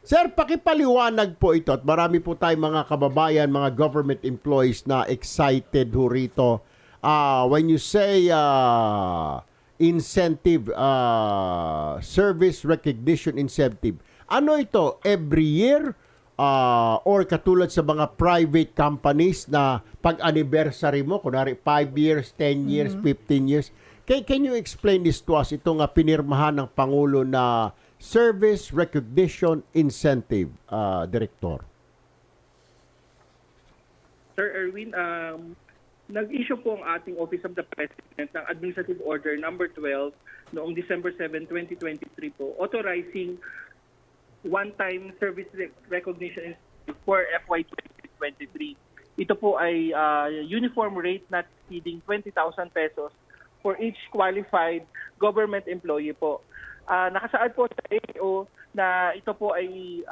Sir, pakipaliwanag po ito at marami po tayong mga kababayan, mga government employees na excited ho rito. When you say incentive, service recognition incentive, ano ito? Every year? Or katulad sa mga private companies na pag-anniversary mo, kunwari 5 years, 10 years, 15 years. Can you explain this to us? Itong pinirmahan ng Pangulo na Service Recognition Incentive, Director. Sir Erwin, nag-issue po ang ating Office of the President ng Administrative Order number 12 noong December 7, 2023 po, authorizing one-time service recognition for FY 2023. Ito po ay uniform rate not exceeding 20,000 pesos for each qualified government employee po. Nakasaad po sa AO na ito po ay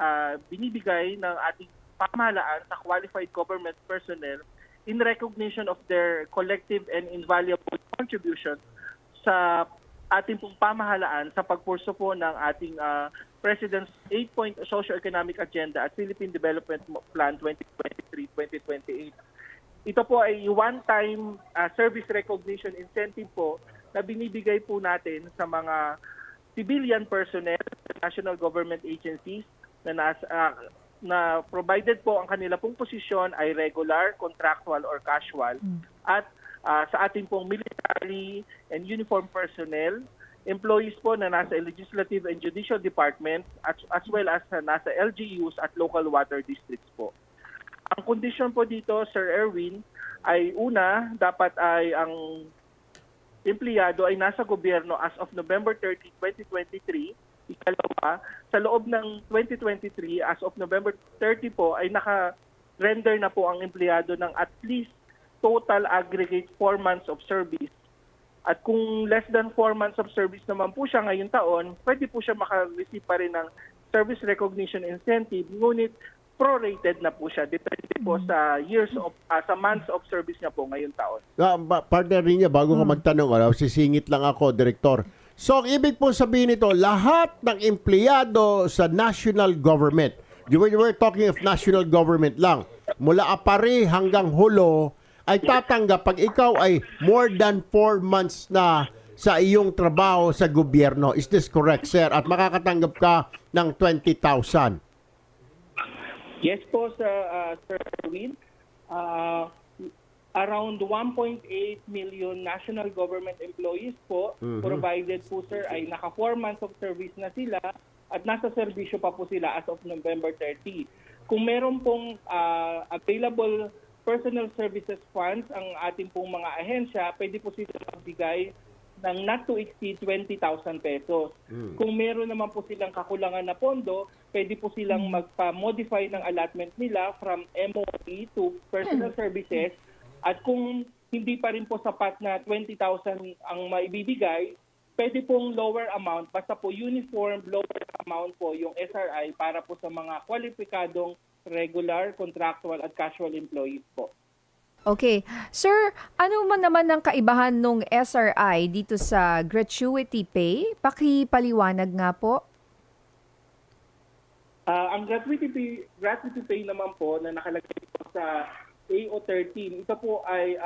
binibigay ng ating pamahalaan sa qualified government personnel in recognition of their collective and invaluable contribution sa ating pong pamahalaan sa pagpurso po ng ating President's 8-point Socio-Economic Agenda at Philippine Development Plan 2023-2028. Ito po ay one-time service recognition incentive po na binibigay po natin sa mga civilian personnel, national government agencies na provided po ang kanila pong posisyon ay regular, contractual, or casual. At sa ating pong military and uniform personnel, employees po na nasa legislative and judicial department as well as nasa LGUs at local water districts po. Ang kondisyon po dito, Sir Erwin, ay una, dapat ay ang empleyado ay nasa gobyerno as of November 30, 2023. Ikalawa, sa loob ng 2023, as of November 30 po, ay naka-render na po ang empleyado ng at least total aggregate 4 months of service. At kung less than 4 months of service naman po siya ngayong taon, pwede po siya maka-receive pa rin ng service recognition incentive, ngunit prorated na po siya. Depende po sa sa months of service niya po ngayong taon. Partner rin niya, bago ka magtanong, sisingit lang ako, Director. So, ang ibig po sabihin nito, lahat ng empleyado sa national government, we're talking of national government lang, mula apari hanggang hulo, ay tatanggap pag ikaw ay more than 4 months na sa iyong trabaho sa gobyerno. Is this correct, sir? At makakatanggap ka ng 20,000. Yes po, Sir Erwin. Around 1.8 million national government employees po, provided po, sir, ay naka 4 months of service na sila at nasa serbisyo pa po sila as of November 30. Kung meron pong available personal services funds ang ating pong mga ahensya, pwede po sila magbigay ng not to exceed 20,000 pesos. Kung meron naman po silang kakulangan na pondo, pwede po silang magpa-modify ng allotment nila from MOE to personal services. At kung hindi pa rin po sapat na 20,000 ang maibibigay, pwede pong lower amount, basta po uniform lower amount po yung SRI para po sa mga kwalipikadong regular, contractual at casual employees po. Okay. Sir, ano man naman ang kaibahan ng SRI dito sa gratuity pay? Pakipaliwanag nga po. Ang gratuity pay naman po na nakalagay po sa AO13, ito po ay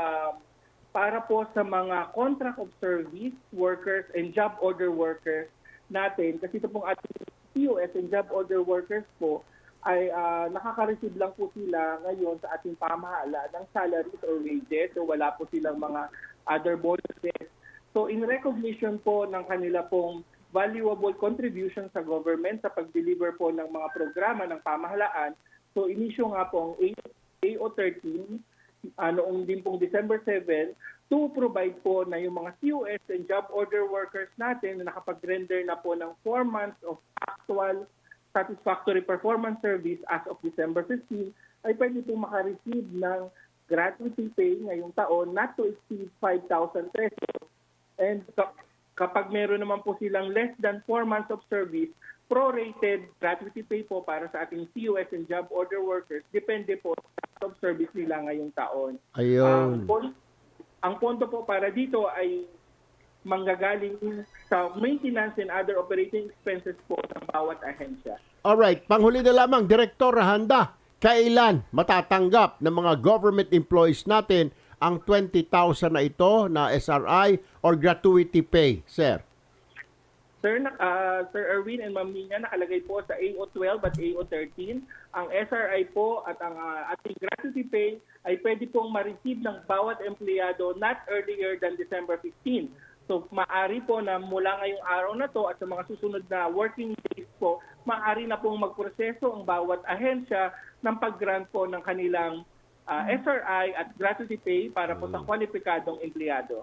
para po sa mga contract of service workers and job order workers natin. Kasi ito pong ating COS and job order workers po ay nakaka-receive lang po sila ngayon sa ating pamahala ng salaries or wages. So wala po silang mga other bonuses. So in recognition po ng kanila pong valuable contribution sa government sa pag-deliver po ng mga programa ng pamahalaan, so inisyu nga po ang AO13 noong din pong December 7 to provide po na yung mga COS and job order workers natin na nakapag-render na po ng 4 months of actual satisfactory performance service as of December 15 ay pwede pong makareceive ng gratuity pay ngayong taon not to exceed 5,000 pesos. And kapag meron naman po silang less than 4 months of service, prorated gratuity pay po para sa ating COS and job order workers, depende po sa service nila ngayong taon. Ayun. Ang pondo po para dito ay manggagaling sa maintenance and other operating expenses po ng bawat ahensya. Alright, panghuli na lamang, Direktor Rahanda, kailan matatanggap ng mga government employees natin ang 20,000 na ito na SRI or gratuity pay, sir? Sir Erwin and Ma'am Nina, nakalagay po sa AO12 at AO13. Ang SRI po at ang ating gratuity pay ay pwede pong ma-receive ng bawat empleyado not earlier than December 15. So maaari po na mula ngayong araw na to at sa mga susunod na working days po, maaari na pong magproseso ang bawat ahensya ng pag-grant po ng kanilang SRI at gratuity pay para po sa kwalipikadong empleyado.